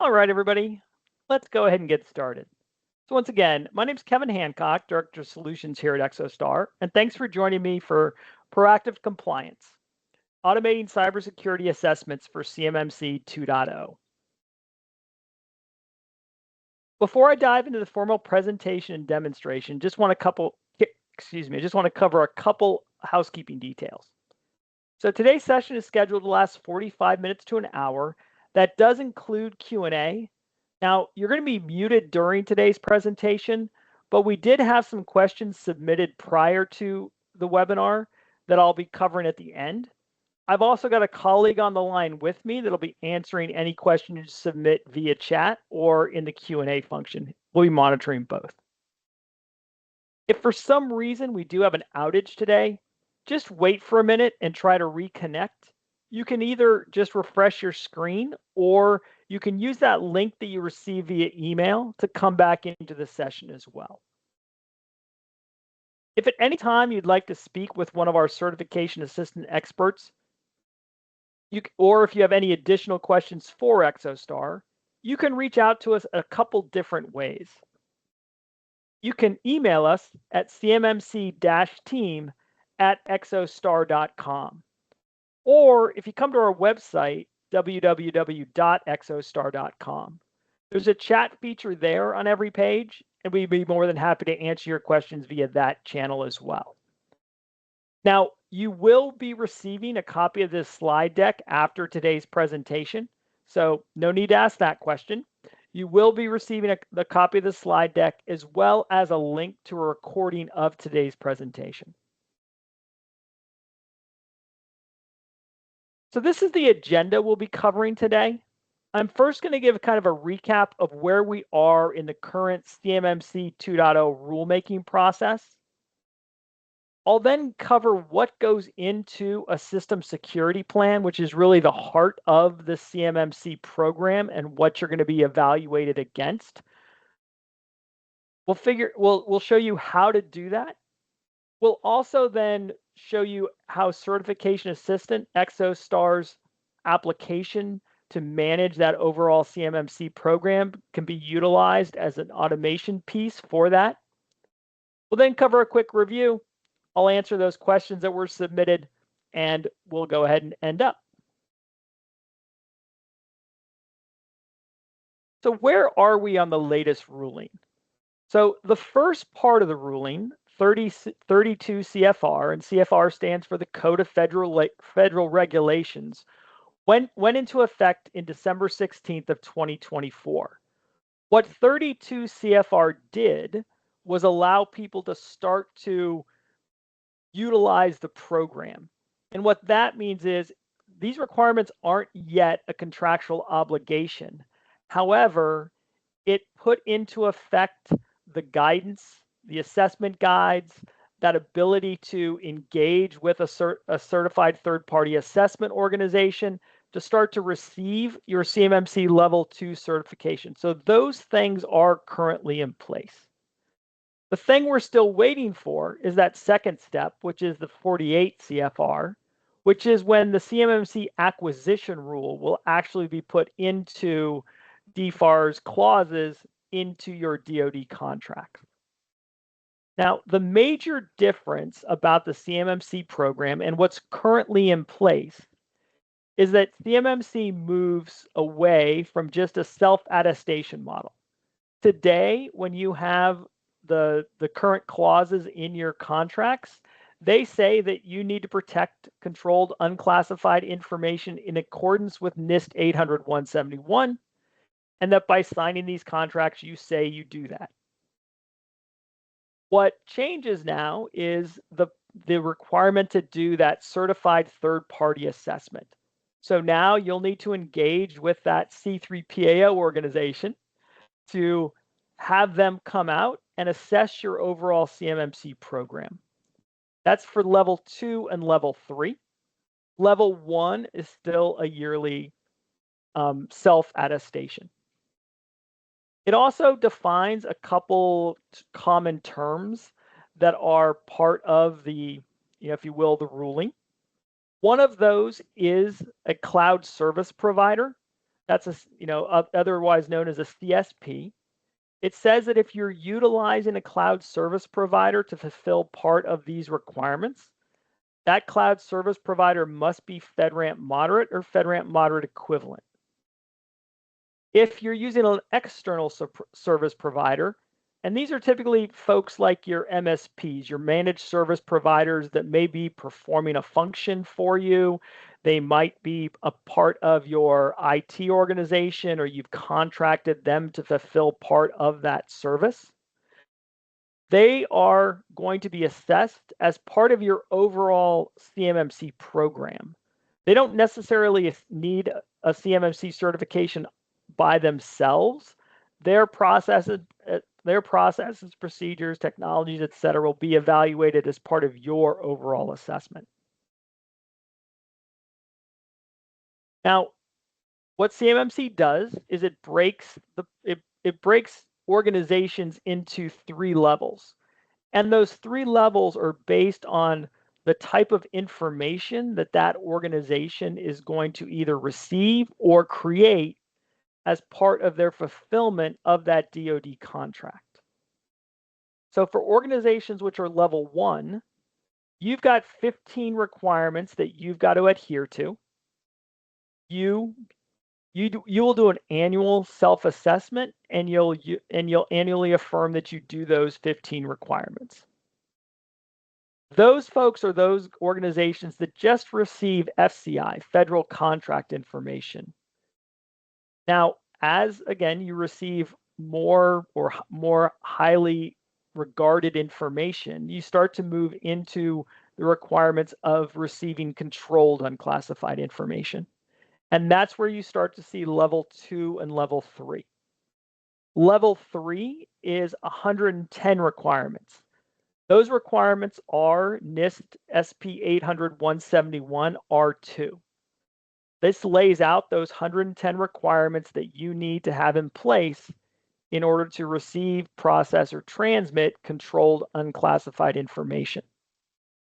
All right, everybody, let's go ahead and get started. So once again, my name is Kevin Hancock, Director of Solutions here at ExoStar, and thanks for joining me for Proactive Compliance, Automating Cybersecurity Assessments for CMMC 2.0. Before I dive into the formal presentation and demonstration, just want to cover a couple housekeeping details. So today's session is scheduled to last 45 minutes to an hour. That does include Q&A. Now, you're going to be muted during today's presentation, but we did have some questions submitted prior to the webinar that I'll be covering at the end. I've also got a colleague on the line with me that'll be answering any questions you submit via chat or in the Q&A function. We'll be monitoring both. If for some reason we do have an outage today, just wait for a minute and try to reconnect. You can either just refresh your screen or you can use that link that you receive via email to come back into the session as well. If at any time you'd like to speak with one of our certification assistant experts, or if you have any additional questions for ExoStar, you can reach out to us a couple different ways. You can email us at cmmc-team@exostar.com. Or if you come to our website, www.exostar.com, there's a chat feature there on every page, and we'd be more than happy to answer your questions via that channel as well. Now, you will be receiving a copy of this slide deck after today's presentation, so no need to ask that question. You will be receiving the copy of the slide deck as well as a link to a recording of today's presentation. So this is the agenda we'll be covering today. I'm first going to give kind of a recap of where we are in the current CMMC 2.0 rulemaking process. I'll then cover what goes into a system security plan, which is really the heart of the CMMC program and what you're going to be evaluated against. We'll show you how to do that. We'll also then show you how Certification Assistant, ExoStar's application to manage that overall CMMC program, can be utilized as an automation piece for that. We'll then cover a quick review. I'll answer those questions that were submitted, and we'll go ahead and end up. So where are we on the latest ruling? So the first part of the ruling, 32 CFR, and CFR stands for the Code of Federal Regulations, went into effect in December 16th of 2024. What 32 CFR did was allow people to start to utilize the program. And what that means is these requirements aren't yet a contractual obligation. However, it put into effect the guidance, the assessment guides, that ability to engage with a certified third-party assessment organization to start to receive your CMMC Level 2 certification. So those things are currently in place. The thing we're still waiting for is that second step, which is the 48 CFR, which is when the CMMC acquisition rule will actually be put into DFAR's clauses into your DoD contract. Now, the major difference about the CMMC program and what's currently in place is that CMMC moves away from just a self-attestation model. Today, when you have the current clauses in your contracts, they say that you need to protect controlled unclassified information in accordance with NIST 800-171, and that by signing these contracts, you say you do that. What changes now is the requirement to do that certified third-party assessment. So now you'll need to engage with that C3PAO organization to have them come out and assess your overall CMMC program. That's for level 2 and level 3. Level 1 is still a yearly self-attestation. It also defines a couple common terms that are part of the, if you will, the ruling. One of those is a cloud service provider. that's otherwise known as a CSP. It says that if you're utilizing a cloud service provider to fulfill part of these requirements, that cloud service provider must be FedRAMP moderate or FedRAMP moderate equivalent. If you're using an external service provider, and these are typically folks like your MSPs, your managed service providers that may be performing a function for you. They might be a part of your IT organization, or you've contracted them to fulfill part of that service. They are going to be assessed as part of your overall CMMC program. They don't necessarily need a CMMC certification by themselves. Their processes, procedures, technologies, et cetera, will be evaluated as part of your overall assessment. Now, what CMMC does is it breaks organizations into 3 levels. And those 3 levels are based on the type of information that that organization is going to either receive or create as part of their fulfillment of that DoD contract. So for organizations which are level 1, you've got 15 requirements that you've got to adhere to. You will do an annual self-assessment, and you'll annually affirm that you do those 15 requirements. Those folks are those organizations that just receive FCI, federal contract information. Now, as again, you receive more highly regarded information, you start to move into the requirements of receiving controlled unclassified information. And that's where you start to see level 2 and level 3. Level 3 is 110 requirements. Those requirements are NIST SP 800-171 R2. This lays out those 110 requirements that you need to have in place in order to receive, process, or transmit controlled unclassified information.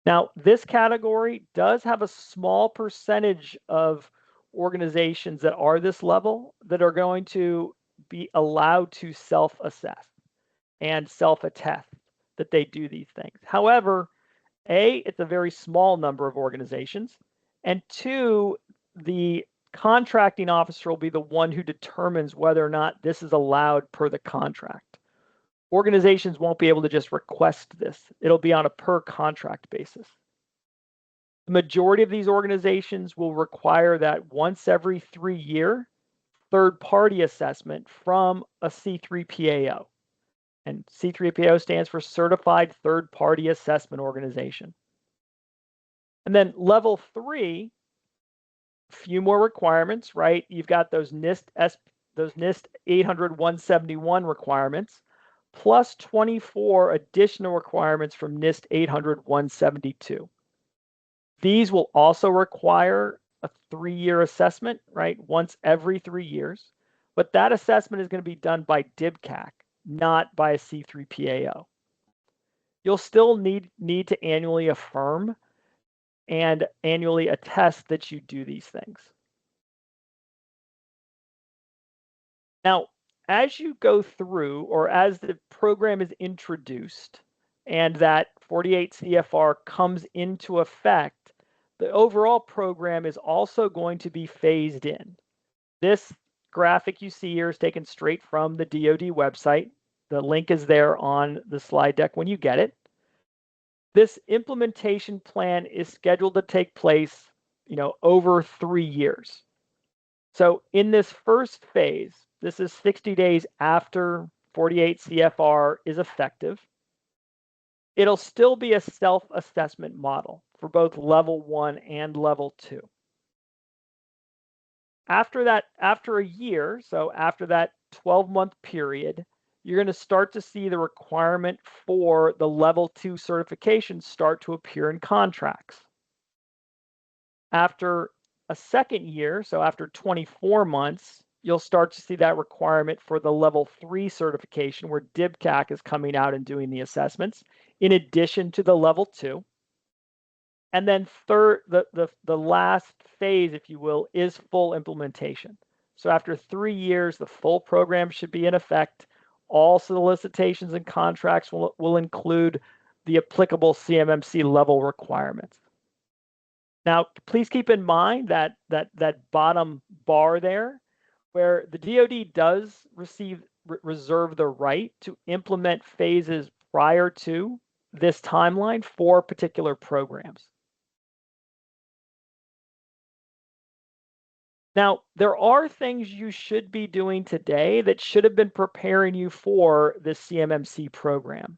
Now, this category does have a small percentage of organizations that are this level that are going to be allowed to self-assess and self-attest that they do these things. However, A, it's a very small number of organizations, and 2, the contracting officer will be the one who determines whether or not this is allowed per the contract. Organizations won't be able to just request this. It'll be on a per contract basis. The majority of these organizations will require that once every 3-year third-party assessment from a C3PAO. And C3PAO stands for Certified Third-Party Assessment Organization. And then level 3, a few more requirements, right? You've got those NIST 800-171 requirements, plus 24 additional requirements from NIST 800-172. These will also require a 3-year assessment, right? Once every 3 years. But that assessment is going to be done by DIBCAC, not by a C3PAO. You'll still need to annually affirm and annually attest that you do these things. Now, as you go through, or as the program is introduced and that 48 CFR comes into effect, the overall program is also going to be phased in. This graphic you see here is taken straight from the DoD website. The link is there on the slide deck when you get it. This implementation plan is scheduled to take place, over 3 years. So in this first phase, this is 60 days after 48 CFR is effective. It'll still be a self-assessment model for both level 1 and level 2. After a year, so after that 12-month period, you're going to start to see the requirement for the level 2 certification start to appear in contracts. After a second year, so after 24 months, you'll start to see that requirement for the level 3 certification where DIBCAC is coming out and doing the assessments, in addition to the level 2. And then third, the last phase, if you will, is full implementation. So after 3 years, the full program should be in effect. All solicitations and contracts will include the applicable CMMC level requirements. Now, please keep in mind that bottom bar there, where the DoD does reserve the right to implement phases prior to this timeline for particular programs. Now, there are things you should be doing today that should have been preparing you for this CMMC program.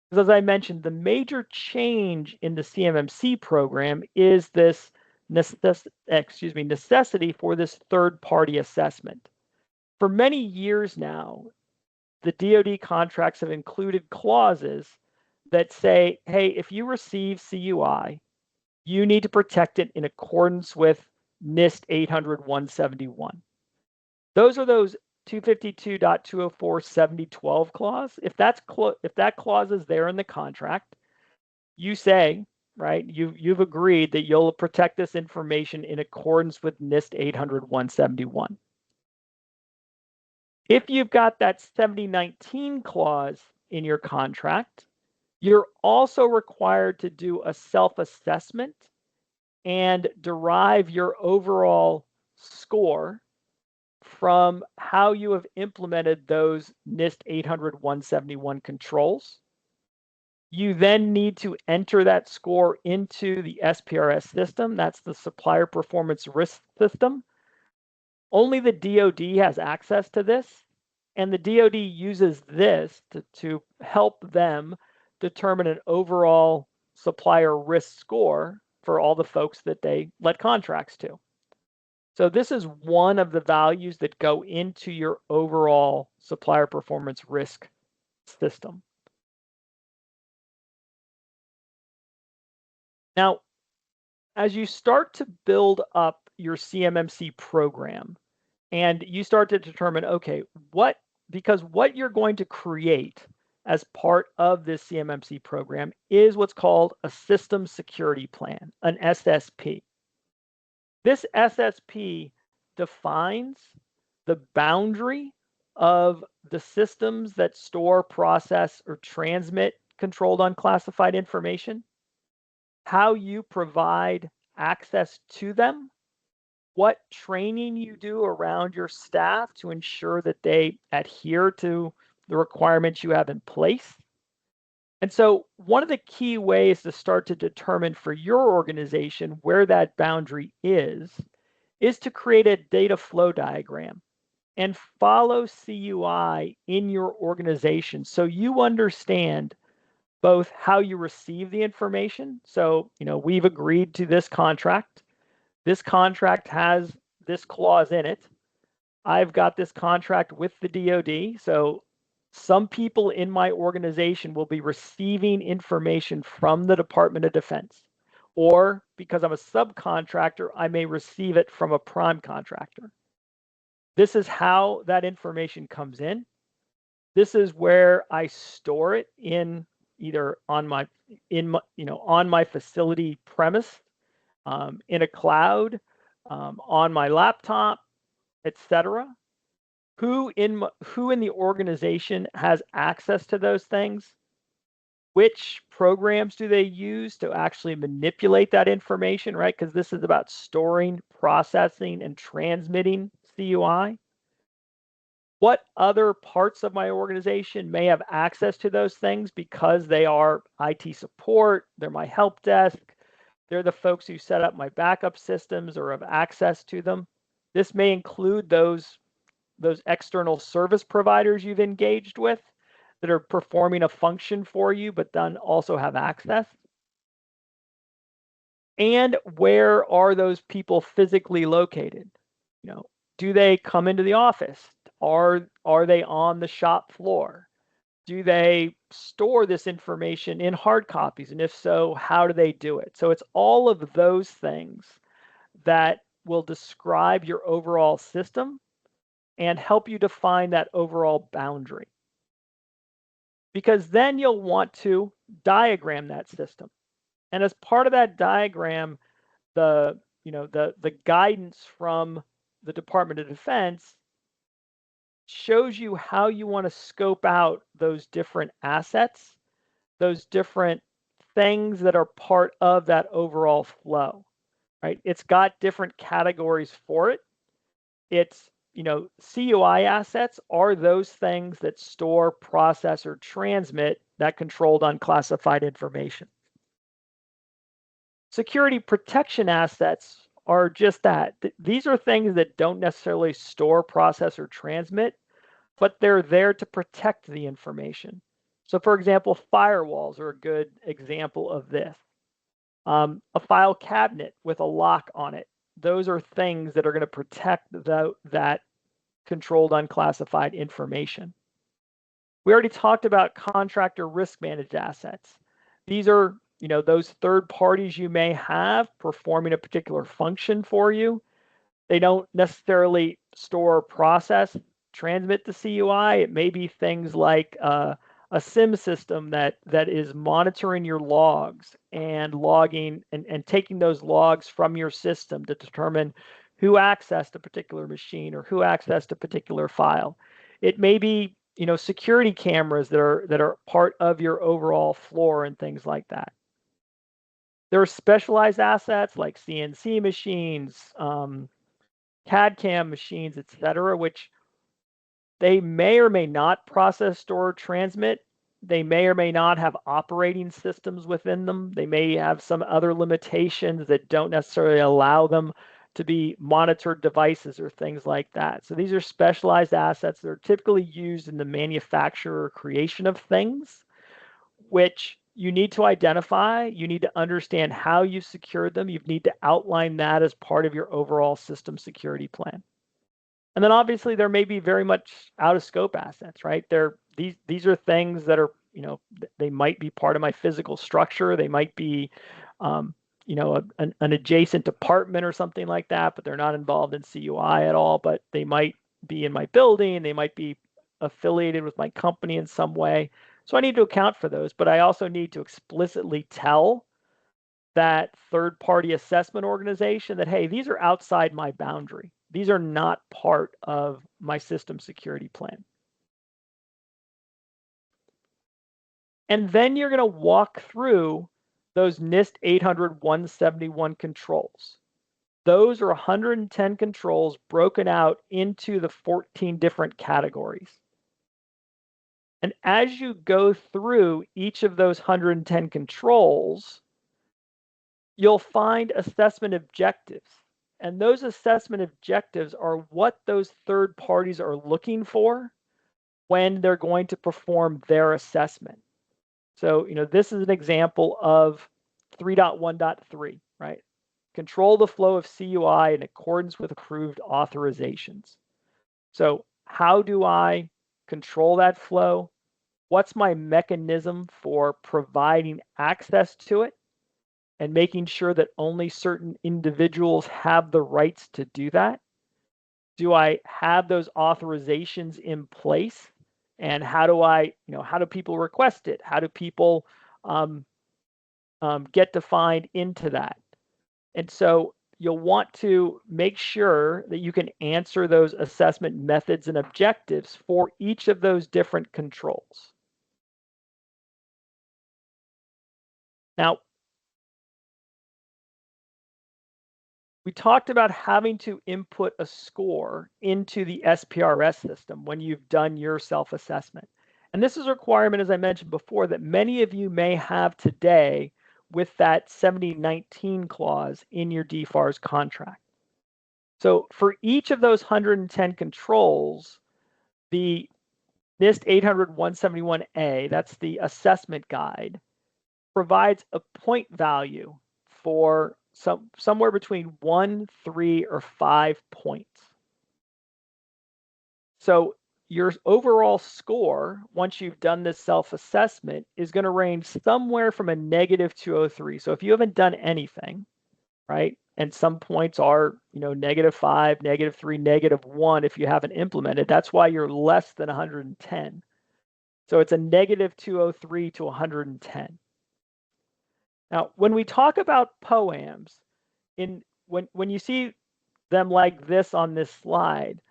Because as I mentioned, the major change in the CMMC program is this necessity for this third-party assessment. For many years now, the DoD contracts have included clauses that say, hey, if you receive CUI, you need to protect it in accordance with NIST 800-171. Those are those 252.204 7012 clause. If that clause is there in the contract, you say, right, you've agreed that you'll protect this information in accordance with NIST 800-171. If you've got that 7019 clause in your contract, you're also required to do a self-assessment and derive your overall score from how you have implemented those NIST 800-171 controls. You then need to enter that score into the SPRS system. That's the Supplier Performance Risk System. Only the DoD has access to this, and the DoD uses this to help them determine an overall supplier risk score for all the folks that they let contracts to. So this is one of the values that go into your overall supplier performance risk system. Now, as you start to build up your CMMC program and you start to determine, okay, because what you're going to create as part of this CMMC program is what's called a system security plan, an SSP. This SSP defines the boundary of the systems that store, process, or transmit controlled unclassified information, how you provide access to them, what training you do around your staff to ensure that they adhere to the requirements you have in place. And so one of the key ways to start to determine for your organization where that boundary is to create a data flow diagram and follow CUI in your organization so you understand both how you receive the information. So, we've agreed to this contract. This contract has this clause in it. I've got this contract with the DoD. So some people in my organization will be receiving information from the Department of Defense. Or because I'm a subcontractor, I may receive it from a prime contractor. This is how that information comes in. This is where I store it in either on my facility premise, in a cloud, on my laptop, etc. Who in the organization has access to those things? Which programs do they use to actually manipulate that information, right? Because this is about storing, processing, and transmitting CUI. What other parts of my organization may have access to those things because they are IT support, they're my help desk, they're the folks who set up my backup systems or have access to them. This may include those external service providers you've engaged with that are performing a function for you, but then also have access. And where are those people physically located? Do they come into the office? Are they on the shop floor? Do they store this information in hard copies? And if so, how do they do it? So it's all of those things that will describe your overall system and help you define that overall boundary. Because then you'll want to diagram that system. And as part of that diagram, the guidance from the Department of Defense shows you how you want to scope out those different assets, those different things that are part of that overall flow, right? It's got different categories for it. It's, CUI assets are those things that store, process, or transmit that controlled unclassified information. Security protection assets are just that. These are things that don't necessarily store, process, or transmit, but they're there to protect the information. So for example, firewalls are a good example of this. A file cabinet with a lock on it. Those are things that are going to protect that controlled unclassified information. We already talked about contractor risk managed assets. These are, those third parties you may have performing a particular function for you. They don't necessarily store or process, transmit the CUI. It may be things like a SIM system that is monitoring your logs and logging and taking those logs from your system to determine who accessed a particular machine or who accessed a particular file. It may be, security cameras that are part of your overall floor and things like that. There are specialized assets like CNC machines, CAD/CAM machines, etc., which they may or may not process, store, transmit. They may or may not have operating systems within them. They may have some other limitations that don't necessarily allow them to be monitored devices or things like that. So these are specialized assets that are typically used in the manufacture or creation of things, which you need to identify. You need to understand how you secured them. You need to outline that as part of your overall system security plan. And then obviously there may be very much out of scope assets, right? These are things that are, they might be part of my physical structure. They might be, an adjacent department or something like that, but they're not involved in CUI at all, but they might be in my building. They might be affiliated with my company in some way. So I need to account for those, but I also need to explicitly tell that third-party assessment organization that, hey, these are outside my boundary. These are not part of my system security plan. And then you're going to walk through those NIST 800-171 controls. Those are 110 controls broken out into the 14 different categories. And as you go through each of those 110 controls, you'll find assessment objectives. And those assessment objectives are what those third parties are looking for when they're going to perform their assessment. So, this is an example of 3.1.3, right? Control the flow of CUI in accordance with approved authorizations. So how do I control that flow? What's my mechanism for providing access to it and making sure that only certain individuals have the rights to do that? Do I have those authorizations in place? And how do people request it? How do people get defined into that? And so you'll want to make sure that you can answer those assessment methods and objectives for each of those different controls. Now, we talked about having to input a score into the SPRS system when you've done your self-assessment. And this is a requirement, as I mentioned before, that many of you may have today with that 7019 clause in your DFARS contract. So for each of those 110 controls, the NIST 800-171A, that's the assessment guide, provides a point value for somewhere between 1, 3, or 5 points. So your overall score, once you've done this self-assessment, is going to range somewhere from a -203. So if you haven't done anything, right, and some points are, -5, -3, -1 if you haven't implemented, that's why you're less than 110. So it's a -203 to 110. Now, when we talk about POA&Ms, when you see them like this on this slide.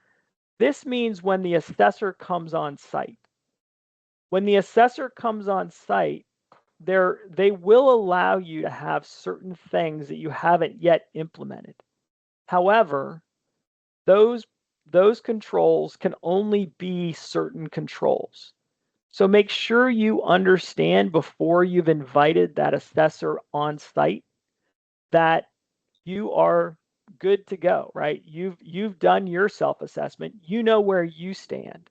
This means when the assessor comes on site. When the assessor comes on site, they will allow you to have certain things that you haven't yet implemented. However, those controls can only be certain controls. So make sure you understand before you've invited that assessor on site that you are good to go, right? You've done your self-assessment. You know where you stand.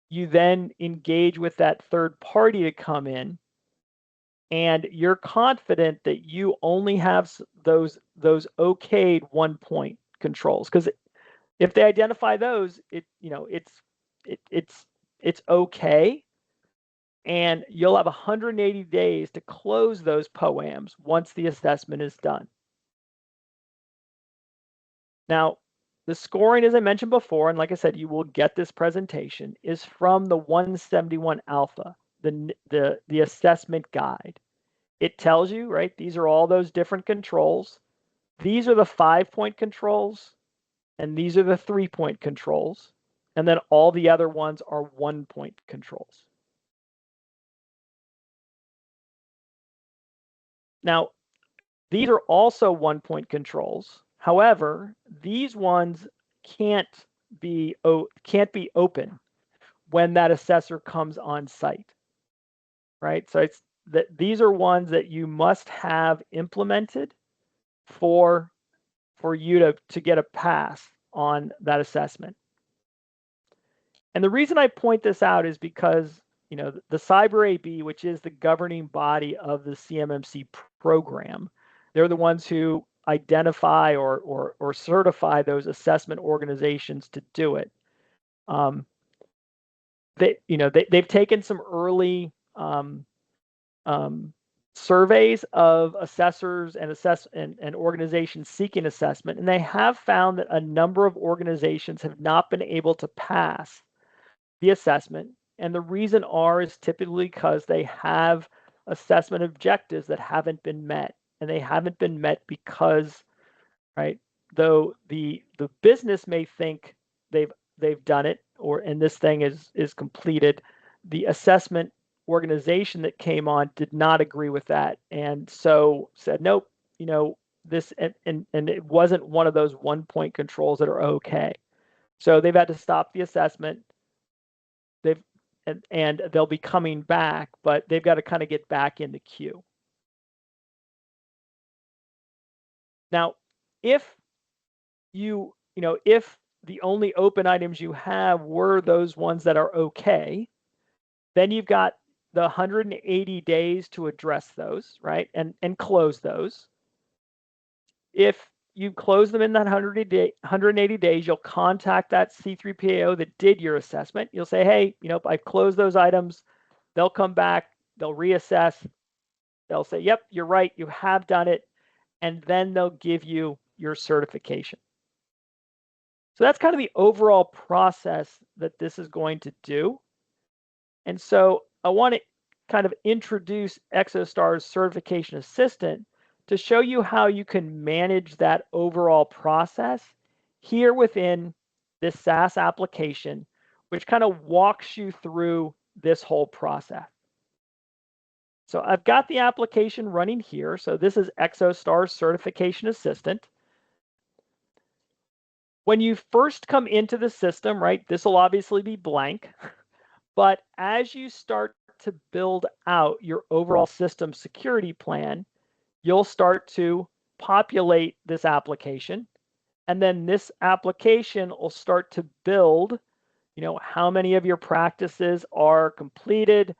You then engage with that third party to come in, and you're confident that you only have those okayed 1-point controls. Because if they identify those, it's okay, and you'll have 180 days to close those POA&Ms once the assessment is done. Now, the scoring, as I mentioned before, and like I said, you will get this presentation, is from the 171 Alpha, the assessment guide. It tells you, right, these are all those different controls. These are the 5-point controls, and these are the 3-point controls. And then all the other ones are 1-point controls. Now, these are also 1-point controls. However, these ones can't be open when that assessor comes on site, right? So it's that these are ones that you must have implemented for you to get a pass on that assessment. And the reason I point this out is because, you know, the Cyber AB, which is the governing body of the CMMC program, they're the ones who identify or certify those assessment organizations to do it. They've taken some early surveys of assessors and organizations seeking assessment, and they have found that a number of organizations have not been able to pass the assessment. And the reason is typically because they have assessment objectives that haven't been met, and they haven't been met because, right, though the business may think they've done it, and this thing is completed, the assessment organization that came on did not agree with that, and so said, nope, this, and it wasn't one of those 1-point controls that are okay. So they've had to stop the assessment. And they'll be coming back, but they've got to kind of get back in the queue. Now, if if the only open items you have were those ones that are okay, then you've got the 180 days to address those, right? And close those. If you close them in that 180 days, you'll contact that C3PAO that did your assessment. You'll say, hey, I've closed those items. They'll come back, they'll reassess, they'll say, yep, you're right, you have done it, and then they'll give you your certification. So that's kind of the overall process that this is going to do. And so I want to kind of introduce ExoStar's Certification Assistant to show you how you can manage that overall process here within this SaaS application, which kind of walks you through this whole process. So I've got the application running here. So this is ExoStar's Certification Assistant. When you first come into the system, right, this will obviously be blank. But as you start to build out your overall system security plan, you'll start to populate this application. And then this application will start to build, how many of your practices are completed,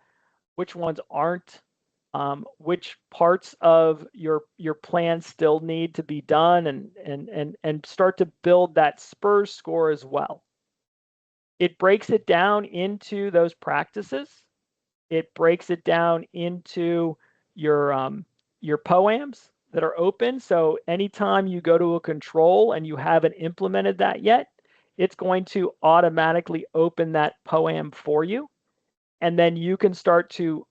which ones aren't, which parts of your plan still need to be done, and start to build that SPRS score as well. It breaks it down into those practices. It breaks it down into your POA&Ms that are open. So anytime you go to a control and you haven't implemented that yet, it's going to automatically open that POA&M for you. And then you can start to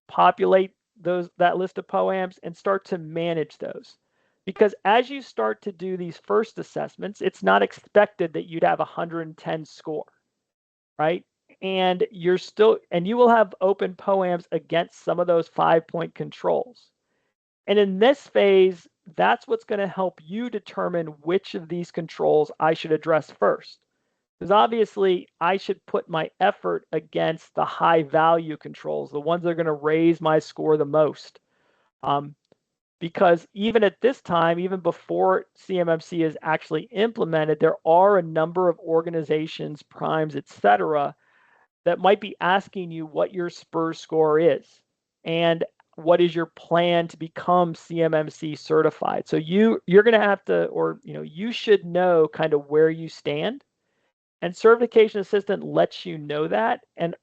populate that list of POA&Ms and start to manage those. Because as you start to do these first assessments, it's not expected that you'd have a 110 score, right? And you will have open POAMs against some of those 5-point controls. And in this phase, that's what's going to help you determine which of these controls I should address first. Because obviously, I should put my effort against the high value controls, the ones that are going to raise my score the most. Because even at this time, even before CMMC is actually implemented, there are a number of organizations, primes, et cetera, that might be asking you what your SPRS score is and what is your plan to become CMMC certified. So you're going to have to, or you should know kind of where you stand. And Certification Assistant lets you know that, and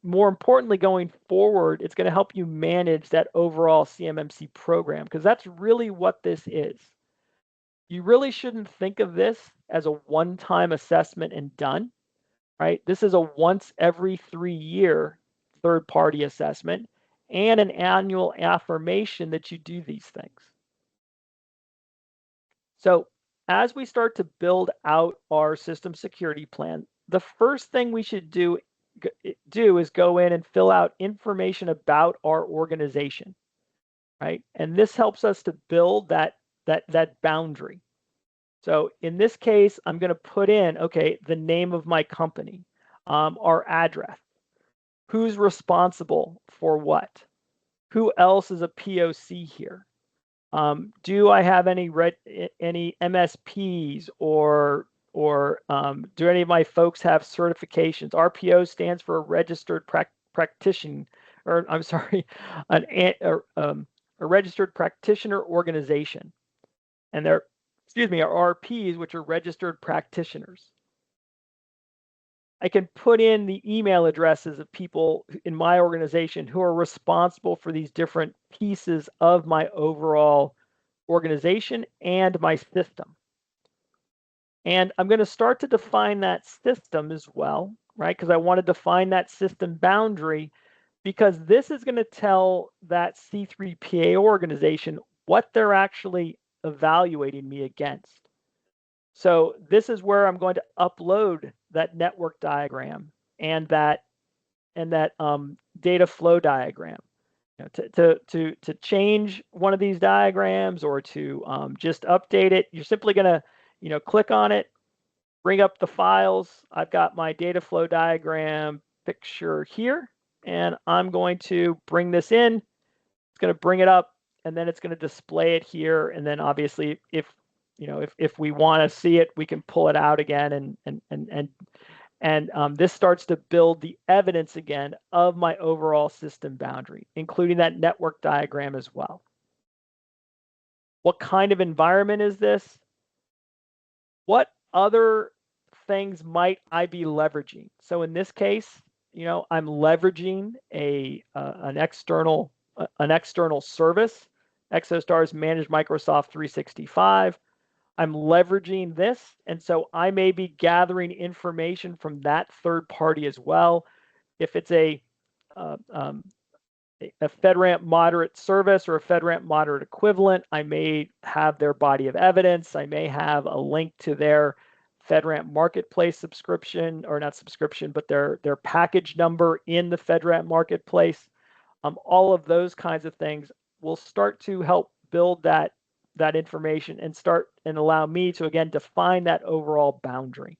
more importantly, going forward, it's going to help you manage that overall CMMC program, because that's really what this is. You really shouldn't think of this as a one-time assessment and done, right? This is a once every 3-year third-party assessment and an annual affirmation that you do these things. So as we start to build out our system security plan, the first thing we should do is go in and fill out information about our organization, right? And this helps us to build that boundary. So in this case, I'm going to put in, okay, the name of my company, our address, who's responsible for what, who else is a POC here. Do I have any MSPs or do any of my folks have certifications? RPO stands for a registered practitioner, or I'm sorry, a registered practitioner organization, and they're, are RPs, which are registered practitioners. I can put in the email addresses of people in my organization who are responsible for these different pieces of my overall organization and my system. And I'm going to start to define that system as well, right? Because I want to define that system boundary, because this is going to tell that C3PA organization what they're actually evaluating me against. So this is where I'm going to upload that network diagram and that data flow diagram. To change one of these diagrams or to just update it, you're simply going to click on it, bring up the files. I've got my data flow diagram picture here, and I'm going to bring this in. It's going to bring it up, and then it's going to display it here. And then obviously, if we want to see it, we can pull it out again, and this starts to build the evidence again of my overall system boundary, including that network diagram as well. What kind of environment is this? What other things might I be leveraging? So in this case, I'm leveraging an external service. ExoStar's managed Microsoft 365. I'm leveraging this, and so I may be gathering information from that third party as well. If it's a FedRAMP moderate service or a FedRAMP moderate equivalent, I may have their body of evidence. I may have a link to their FedRAMP marketplace subscription, or not subscription, but their package number in the FedRAMP marketplace. All of those kinds of things will start to help build that information and allow me to, again, define that overall boundary.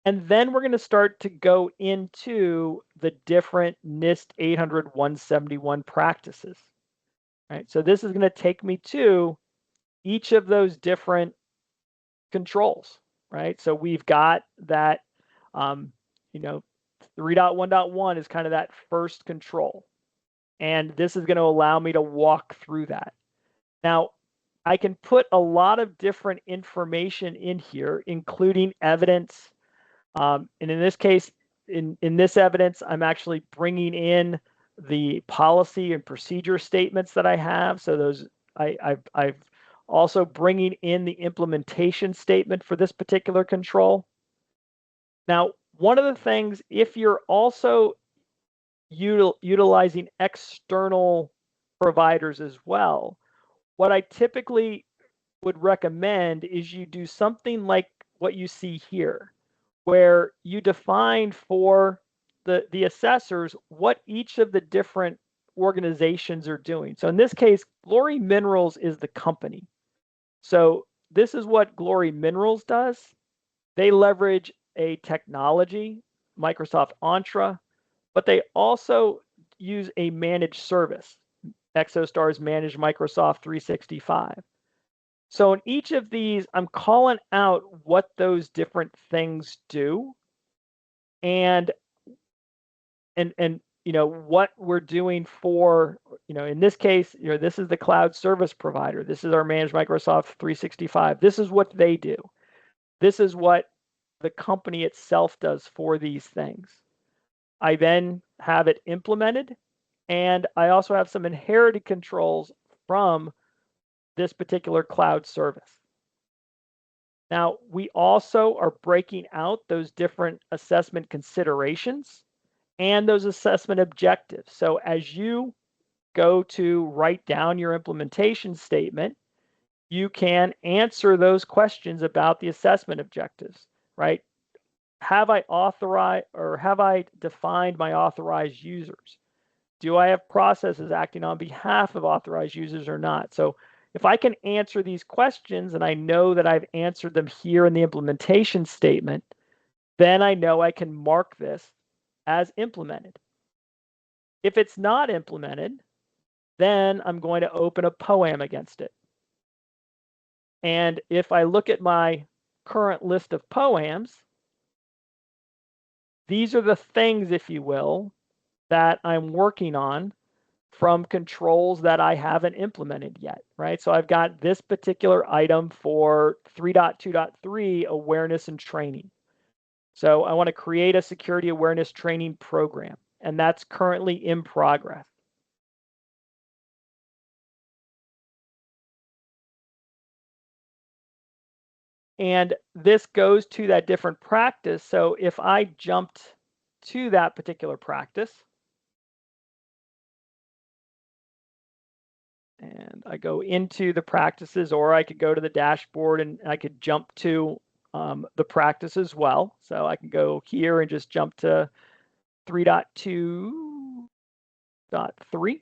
And then we're going to start to go into the different NIST 800-171 practices. Right? So this is going to take me to each of those different controls. Right? So we've got that, 3.1.1 is kind of that first control. And this is going to allow me to walk through that. Now, I can put a lot of different information in here, including evidence. And in this case, in this evidence, I'm actually bringing in the policy and procedure statements that I have. So those, I've also bringing in the implementation statement for this particular control. Now, one of the things, if you're also utilizing external providers as well, what I typically would recommend is you do something like what you see here, where you define for the assessors what each of the different organizations are doing. So in this case, Glory Minerals is the company. So this is what Glory Minerals does. They leverage a technology, Microsoft Entra, but they also use a managed service, ExoStar's managed Microsoft 365. So in each of these, I'm calling out what those different things do and what we're doing for, in this case, this is the cloud service provider. This is our managed Microsoft 365. This is what they do. This is what the company itself does for these things. I then have it implemented, and I also have some inherited controls from this particular cloud service. Now, we also are breaking out those different assessment considerations and those assessment objectives. So as you go to write down your implementation statement, you can answer those questions about the assessment objectives, right? Have I authorized or have I defined my authorized users? Do I have processes acting on behalf of authorized users or not? So if I can answer these questions and I know that I've answered them here in the implementation statement, then I know I can mark this as implemented. If it's not implemented, then I'm going to open a POA&M against it. And if I look at my current list of POA&Ms, these are the things, if you will, that I'm working on from controls that I haven't implemented yet, right? So I've got this particular item for 3.2.3 awareness and training. So I want to create a security awareness training program, and that's currently in progress. And this goes to that different practice. So if I jumped to that particular practice, and I go into the practices, or I could go to the dashboard and I could jump to the practice as well. So I can go here and just jump to 3.2.3.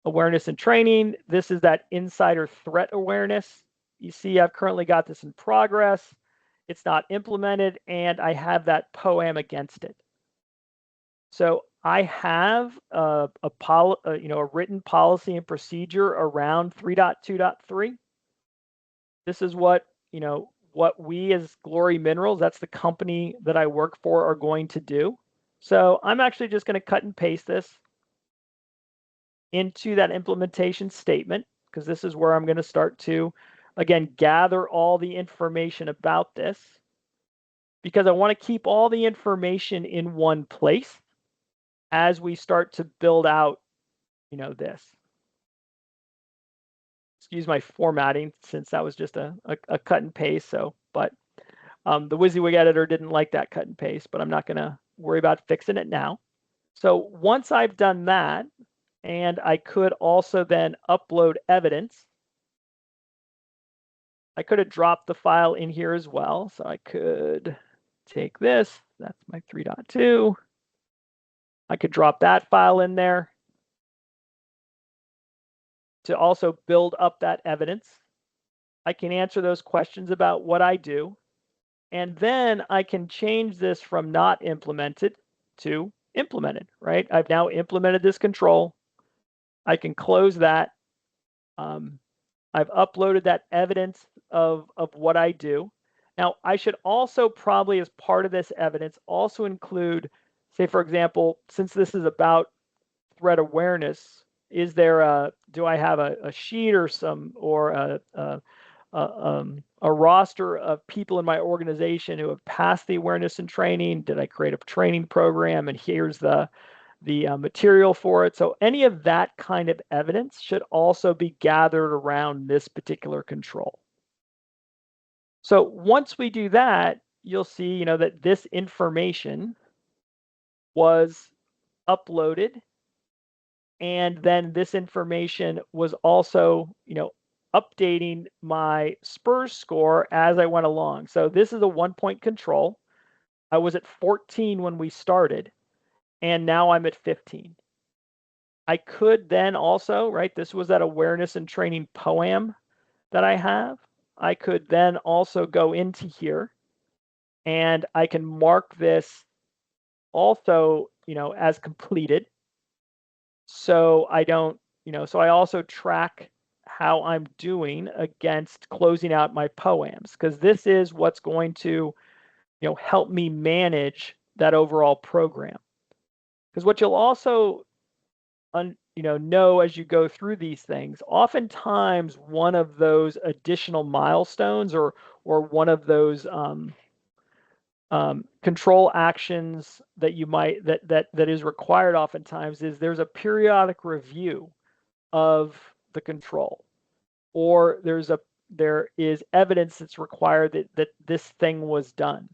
Awareness and training. This is that insider threat awareness. You see, I've currently got this in progress. It's not implemented, and I have that POA&M against it. So I have a written policy and procedure around 3.2.3. This is what we as Glory Minerals, that's the company that I work for, are going to do. So I'm actually just going to cut and paste this into that implementation statement, because this is where I'm going to start to, again, gather all the information about this, because I want to keep all the information in one place as we start to build out, this. Excuse my formatting, since that was just a cut and paste. So, but the WYSIWYG editor didn't like that cut and paste, but I'm not going to worry about fixing it now. So once I've done that, and I could also then upload evidence, I could have dropped the file in here as well. So I could take this, that's my 3.2. I could drop that file in there to also build up that evidence. I can answer those questions about what I do. And then I can change this from not implemented to implemented, right? I've now implemented this control. I can close that. I've uploaded that evidence of what I do. Now, I should also probably, as part of this evidence, also include, say, for example, since this is about threat awareness, is there do I have a sheet or a roster of people in my organization who have passed the awareness and training? Did I create a training program, and here's the material for it? So any of that kind of evidence should also be gathered around this particular control. So once we do that, you'll see, that this information was uploaded And then this information was also, updating my SPRS score as I went along. So this is a 1-point control. I was at 14 when we started, and now I'm at 15. I could then also, right, this was that awareness and training POAM that I have. I could then also go into here and I can mark this also, as completed. So I don't, so I also track how I'm doing against closing out my POAMs, because this is what's going to, help me manage that overall program. Because what you'll also know as you go through these things, oftentimes one of those additional milestones or one of those control actions that you might that is required oftentimes is there's a periodic review of the control, or there is evidence that's required that this thing was done.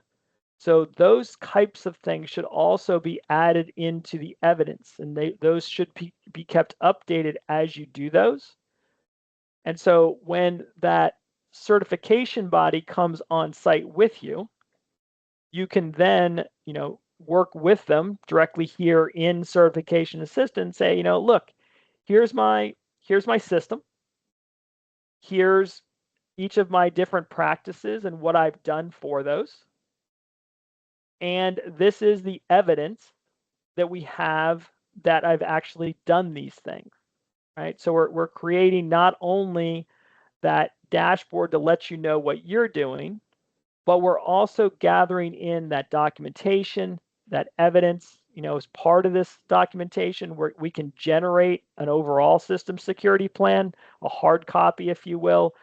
So those types of things should also be added into the evidence, and those should be kept updated as you do those. And so when that certification body comes on site with you, you can then, work with them directly here in Certification Assistant and say, look, here's my system. Here's each of my different practices and what I've done for those. And this is the evidence that we have that I've actually done these things, right? So we're creating not only that dashboard to let you know what you're doing, but we're also gathering in that documentation, that evidence, as part of this documentation, where we can generate an overall system security plan, a hard copy, if you will,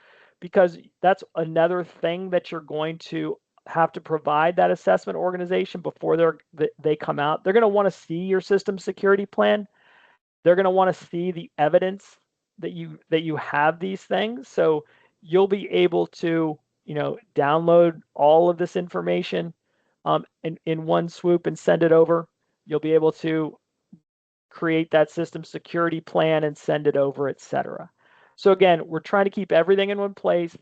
because that's another thing that you're going to have to provide that assessment organization before they come out. They're going to want to see your system security plan. They're going to want to see the evidence that you have these things. So you'll be able to, download all of this information in one swoop and send it over. You'll be able to create that system security plan and send it over, etc. So again, we're trying to keep everything in one place,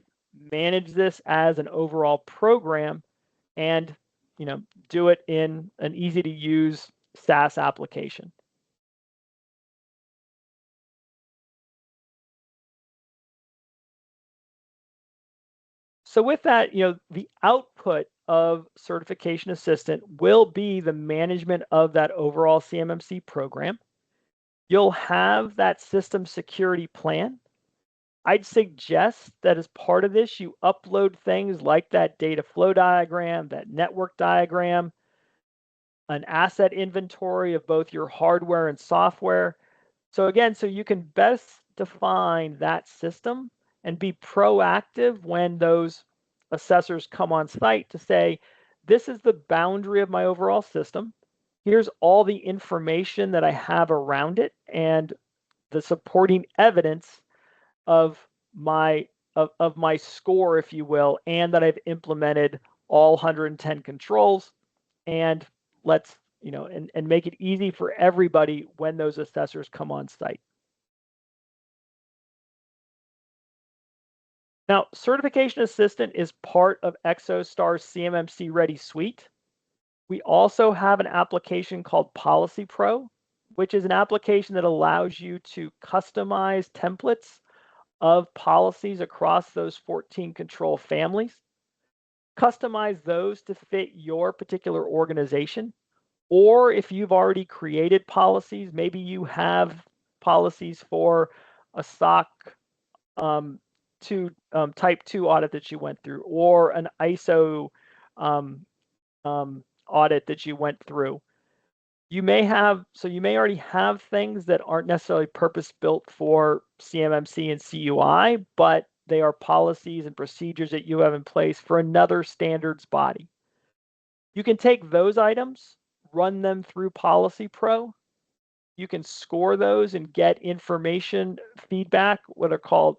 manage this as an overall program, and do it in an easy to use SaaS application. So with that, the output of Certification Assistant will be the management of that overall CMMC program. You'll have that system security plan. I'd suggest that as part of this, you upload things like that data flow diagram, that network diagram, an asset inventory of both your hardware and software. So again, so you can best define that system and be proactive when those assessors come on site to say, this is the boundary of my overall system. Here's all the information that I have around it and the supporting evidence of my score, if you will, and that I've implemented all 110 controls. And let's, and make it easy for everybody when those assessors come on site. Now, Certification Assistant is part of ExoStar's CMMC Ready suite. We also have an application called Policy Pro, which is an application that allows you to customize templates of policies across those 14 control families. Customize those to fit your particular organization. Or if you've already created policies, maybe you have policies for a SOC type 2 audit that you went through, or an ISO audit that you went through. You may already have things that aren't necessarily purpose-built for CMMC and CUI, but they are policies and procedures that you have in place for another standards body. You can take those items, run them through Policy Pro. You can score those and get information feedback, what are called,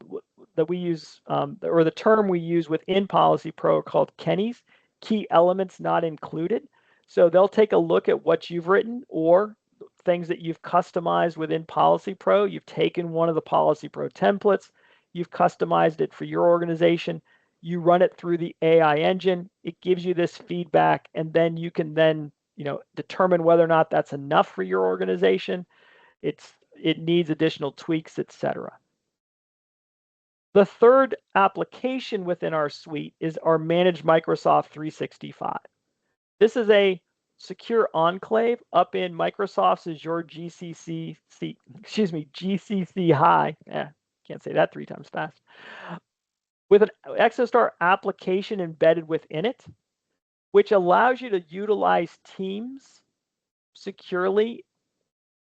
that we use, or the term we use within Policy Pro are called KENNIes, key elements not included. So they'll take a look at what you've written or things that you've customized within Policy Pro. You've taken one of the Policy Pro templates, you've customized it for your organization, you run it through the AI engine, it gives you this feedback, and then you can then, determine whether or not that's enough for your organization. It needs additional tweaks, etc. The third application within our suite is our Managed Microsoft 365. This is a secure enclave up in Microsoft's Azure GCC High. Can't say that 3 times fast. With an ExoStar application embedded within it, which allows you to utilize Teams securely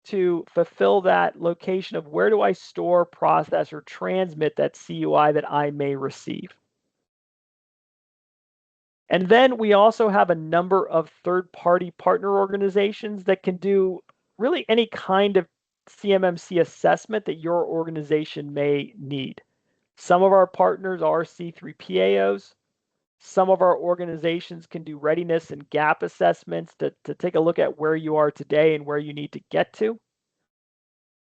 to fulfill that location of where do I store, process, or transmit that CUI that I may receive. And then we also have a number of third-party partner organizations that can do really any kind of CMMC assessment that your organization may need. Some of our partners are C3PAOs. Some of our organizations can do readiness and gap assessments to take a look at where you are today and where you need to get to.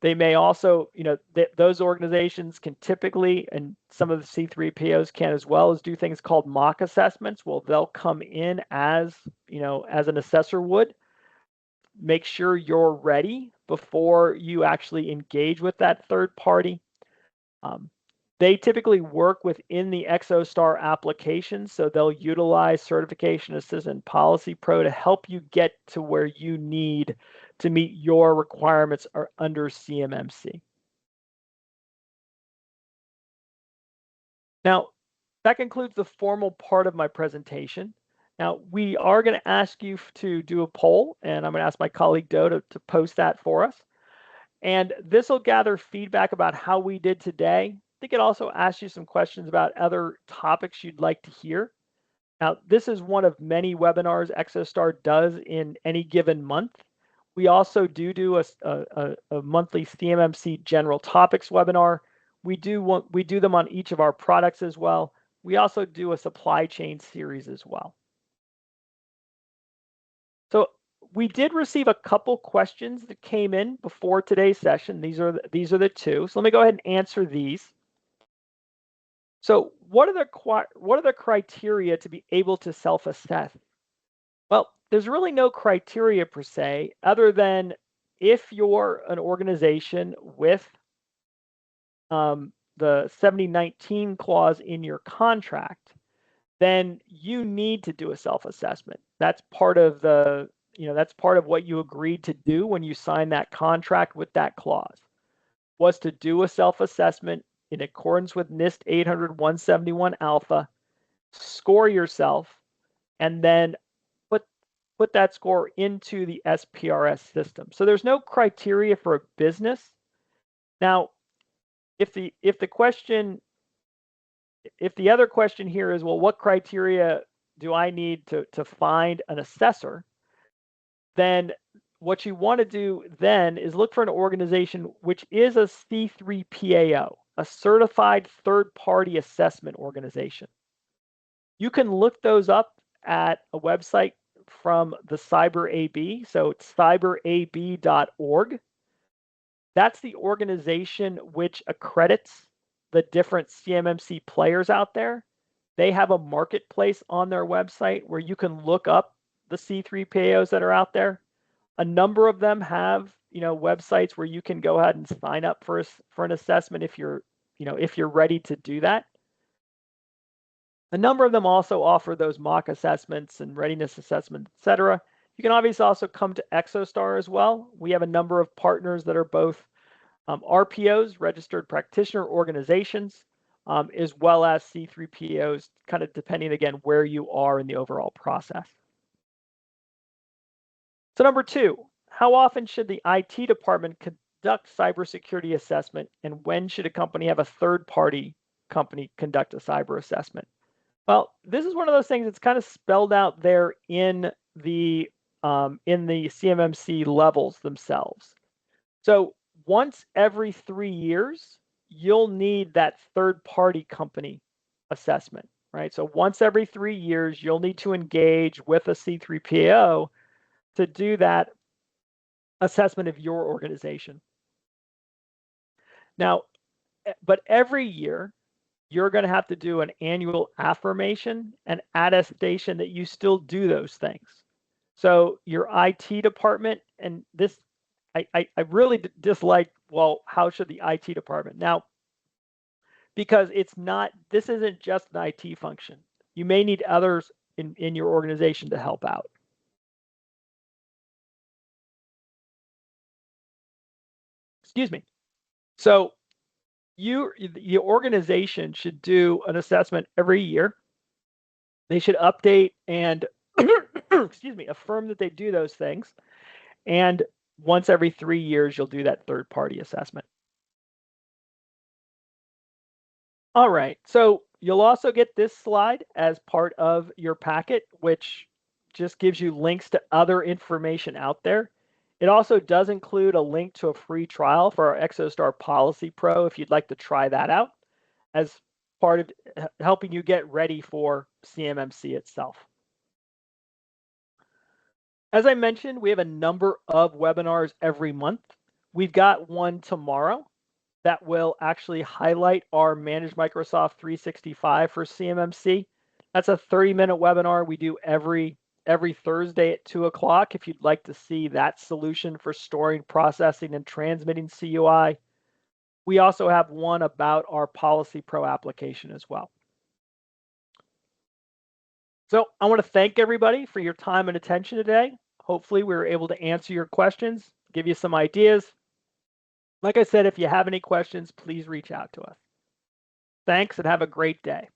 They may also, those organizations can typically, and some of the C3POs can as well, as do things called mock assessments. Well, they'll come in as an assessor would, make sure you're ready before you actually engage with that third party. They typically work within the ExoStar application, so they'll utilize Certification Assistant Policy Pro to help you get to where you need to meet your requirements under CMMC. Now, that concludes the formal part of my presentation. Now, we are going to ask you to do a poll, and I'm going to ask my colleague Doe to post that for us. And this will gather feedback about how we did today. I think it also asks you some questions about other topics you'd like to hear. Now, this is one of many webinars ExoStar does in any given month. We also do a monthly CMMC general topics webinar. We do them on each of our products as well. We also do a supply chain series as well. So we did receive a couple questions that came in before today's session. These are the 2. So let me go ahead and answer these. So what are the criteria to be able to self-assess? Well, there's really no criteria per se, other than if you're an organization with the 7019 clause in your contract, then you need to do a self-assessment. That's part of that's part of what you agreed to do when you signed that contract with that clause, was to do a self-assessment in accordance with NIST 800-171 alpha, score yourself, and then put that score into the SPRS system. So there's no criteria for a business. Now, if the other question here is, well, what criteria do I need to find an assessor? Then what you want to do then is look for an organization which is a C3PAO, a certified third-party assessment organization. You can look those up at a website from the CyberAB, so it's cyberab.org. That's the organization which accredits the different CMMC players out there. They have a marketplace on their website where you can look up the C3PAOs that are out there. A number of them have, websites where you can go ahead and sign up for an assessment if you're ready to do that. A number of them also offer those mock assessments and readiness assessments, etc. You can obviously also come to ExoStar as well. We have a number of partners that are both RPOs, registered practitioner organizations, as well as C3PAOs, kind of depending, again, where you are in the overall process. So number 2, how often should the IT department conduct cybersecurity assessment, and when should a company have a third-party company conduct a cyber assessment? Well, this is one of those things that's kind of spelled out there in the CMMC levels themselves. So once every 3 years, you'll need that third-party company assessment, right? So once every 3 years, you'll need to engage with a C3PAO to do that assessment of your organization. Now, but every year, you're going to have to do an annual affirmation and attestation that you still do those things. So your IT department, and this, I really dislike, well, how should the IT department? Now, because this isn't just an IT function. You may need others in your organization to help out. Excuse me. So the organization should do an assessment every year. They should update and excuse me, affirm that they do those things. And once every 3 years, you'll do that third-party assessment. All right, so you'll also get this slide as part of your packet, which just gives you links to other information out there. It also does include a link to a free trial for our ExoStar Policy Pro if you'd like to try that out as part of helping you get ready for CMMC itself. As I mentioned, we have a number of webinars every month. We've got one tomorrow that will actually highlight our Managed Microsoft 365 for CMMC. That's a 30-minute webinar we do every Thursday at 2 o'clock if you'd like to see that solution for storing, processing, and transmitting CUI. We also have one about our Policy Pro application as well. So I want to thank everybody for your time and attention today. Hopefully we were able to answer your questions, give you some ideas. Like I said, if you have any questions, please reach out to us. Thanks and have a great day.